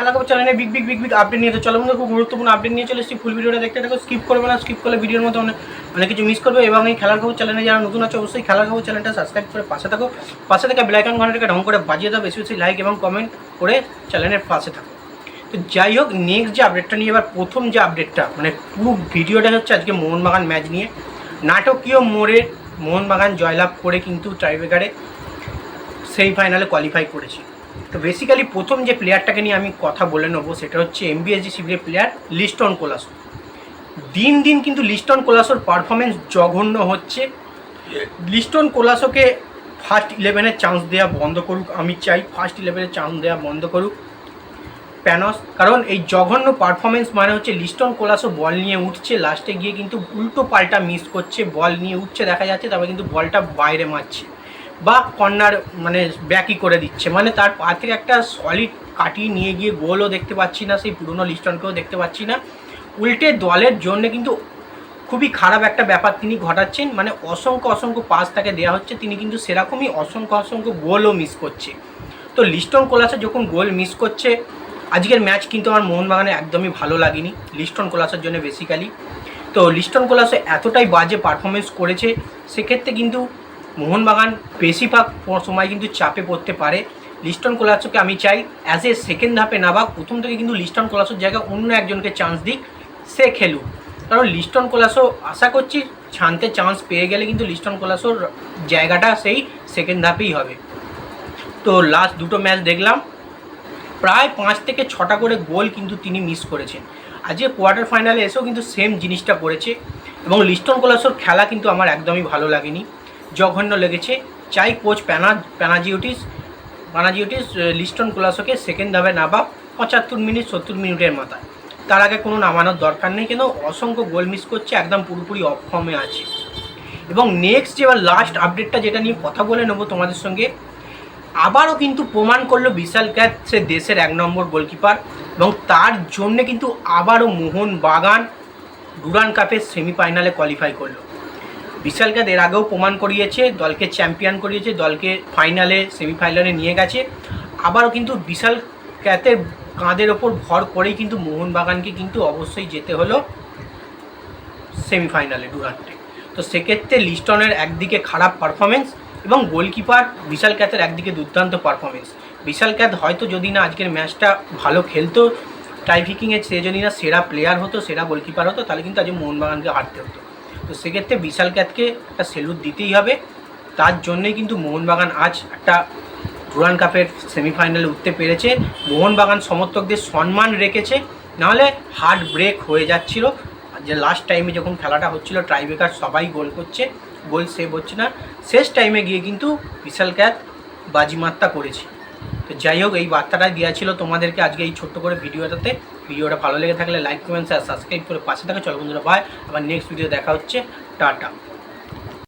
খেলা খবর চ্যানেলে বিগ আপডেট নিয়ে তো চলো বন্ধু, খুব গুরুত্বপূর্ণ আপডেট নিয়ে চলে এসেছি। ফুল ভিডিওটা দেখতে থাকো, স্কিপ করবে না, স্কিপ করলে ভিডিওর মধ্যে অনেক কিছু মিস করবে। এবং এই খেলার খবর চ্যানেলে যারা নতুন আছে অবশ্যই খেলার খবর চ্যানেলটা সাবস্ক্রাইব করে পাশে থেকে বেল আইকন ঘন্টাটাকে ঢং করে বাজিয়ে দাও, বেশি লাইক এবং কমেন্ট করে চ্যানেলের পাশে থাকো। তো যাই হোক, নেক্সট যে আপডেটটা নিয়ে এবার প্রথম যে আপডেটটা মানে পুরো ভিডিওটা হচ্ছে আজকে মোহনবাগান ম্যাচ নিয়ে। নাটকীয় মোড়ে মোহনবাগান জয়লাভ করে কিন্তু টাইব্রেকারে সেমিফাইনালে কোয়ালিফাই করেছি। তো বেসিক্যালি প্রথম যে প্লেয়ারটাকে নিয়ে আমি কথা বলে নেবো সেটা হচ্ছে এমবিএসজি শিবিরের প্লেয়ার লিস্টন কোলাসো। দিন দিন কিন্তু লিস্টন কোলাসোর পারফরমেন্স জঘন্য হচ্ছে। লিস্টন কোলাসোকে ফার্স্ট 11-এর চান্স দেওয়া বন্ধ করুক, আমি চাই ফার্স্ট 11-এর চান্স দেওয়া বন্ধ করুক প্যানস। কারণ এই জঘন্য পারফরমেন্স মানে হচ্ছে লিস্টন কোলাসো বল নিয়ে উঠছে, লাস্টে গিয়ে কিন্তু উল্টো পাল্টা মিস করছে। বল নিয়ে উঠছে দেখা যাচ্ছে, তারপরে কিন্তু বলটা বাইরে মারছে বা কর্নার মানে ব্যাকই করে দিচ্ছে। মানে তার পা থেকে একটা সলিড কাটিয়ে নিয়ে গিয়ে গোলও দেখতে পাচ্ছি না, সেই পুরনো লিস্টনকেও দেখতে পাচ্ছি না। উল্টে দলের জন্য কিন্তু খুবই খারাপ একটা ব্যাপার তিনি ঘটাচ্ছেন। মানে অসংখ্য পাস তাকে দেওয়া হচ্ছে, তিনি কিন্তু সেরকমই অসংখ্য গোলও মিস করছে। তো লিস্টন কোলাসো যখন গোল মিস করছে, আজকের ম্যাচ কিন্তু আমার মোহনবাগানে একদমই ভালো লাগেনি লিস্টন কোলাসোর জন্য বেসিক্যালি। তো লিস্টন কোলাসো এতটাই বাজে পারফরমেন্স করেছে, সেক্ষেত্রে কিন্তু মোহনবাগান বেশিরভাগ সময় কিন্তু চাপে পড়তে পারে। লিস্টন কোলাসোকে আমি চাই অ্যাজ এ সেকেন্ড হাফে না বা প্রথম থেকে কিন্তু লিস্টন কোলাসোর জায়গায় অন্য একজনকে চান্স দিক, সে খেলুক। কারণ লিস্টন কোলাসো আশা করছি ছানতে চান্স পেয়ে গেলে কিন্তু লিস্টন কোলাসোর জায়গাটা সেই সেকেন্ড হাফেই হবে। তো লাস্ট দুটো ম্যাচ দেখলাম, প্রায় 5 থেকে 6টা করে গোল কিন্তু তিনি মিস করেছেন। আজকে কোয়ার্টার ফাইনালে এসেও কিন্তু সেম জিনিসটা করেছে। এবং লিস্টন কোলাসোর খেলা কিন্তু আমার একদমই ভালো লাগেনি, জঘন্য লেগেছে। চাই কোচ প্যানাজিওটিস লিস্টন কোলাসোকে সেকেন্ড হাফে নামা 75 মিনিট 70 মিনিটের মাথায়, তার আগে কোনো নামানোর দরকার নেই। কেন অসংখ্য গোল মিস করছে, একদম পুরোপুরি অফ ফর্মে আছে। এবং নেক্সট যে লাস্ট আপডেটটা যেটা নিয়ে কথা বলে নেবো তোমাদের সঙ্গে, আবারও কিন্তু প্রমাণ করলো বিশাল ক্যাথ সে দেশের 1 নম্বর গোলকিপার। এবং তার জন্যে কিন্তু আবারও মোহনবাগান ডুরান্ড কাপের সেমিফাইনালে কোয়ালিফাই করলো। বিশাল ক্যাথ এর আগেও প্রমাণ করিয়েছে, দলকে চ্যাম্পিয়ন করিয়েছে, দলকে ফাইনালে সেমিফাইনালে নিয়ে গেছে। আবারও কিন্তু বিশাল ক্যাথের কাঁধের ওপর ভর করেই কিন্তু মোহনবাগানকে কিন্তু অবশ্যই যেতে হলো সেমিফাইনালে ডুরান্ডে। তো সেক্ষেত্রে লিস্টনের একদিকে খারাপ পারফরমেন্স এবং গোলকিপার বিশাল ক্যাথের একদিকে দুর্দান্ত পারফরমেন্স। বিশাল ক্যাথ হয়তো যদি না আজকের ম্যাচটা ভালো খেলতো, টাইব্রেকিংয়ে সে যদি না সেরা প্লেয়ার হতো, সেরা গোলকিপার হতো, তাহলে কিন্তু আজ মোহনবাগানকে হারতে হতো। তো সেক্ষেত্রে বিশাল ক্যাথকে একটা স্যালুট দিতেই হবে। তার জন্যই কিন্তু মোহনবাগান আজ একটা ডুরান্ড কাপের সেমিফাইনালে উঠতে পেরেছে। মোহনবাগান সমর্থকদের সম্মান রেখেছে, নাহলে হার্ট ব্রেক হয়ে যাচ্ছিল। যে লাস্ট টাইমে যখন খেলাটা হচ্ছিল, টাইব্রেকার সবাই গোল করছে, গোল সেভ হচ্ছে না, শেষ টাইমে গিয়ে কিন্তু বিশাল ক্যাথ বাজিমাত্তা করেছে। তো যাই হোক, এই বার্তাটা দেওয়া ছিল তোমাদেরকে আজকে এই ছোট্ট করে ভিডিওটাতে। ভিডিওটা ভালো লেগে থাকলে লাইক কমেন্ট আর সাবস্ক্রাইব করে পাশে থাকা। চলো বন্ধুরা, বাই, আবার নেক্সট ভিডিও দেখা হচ্ছে, টাটা।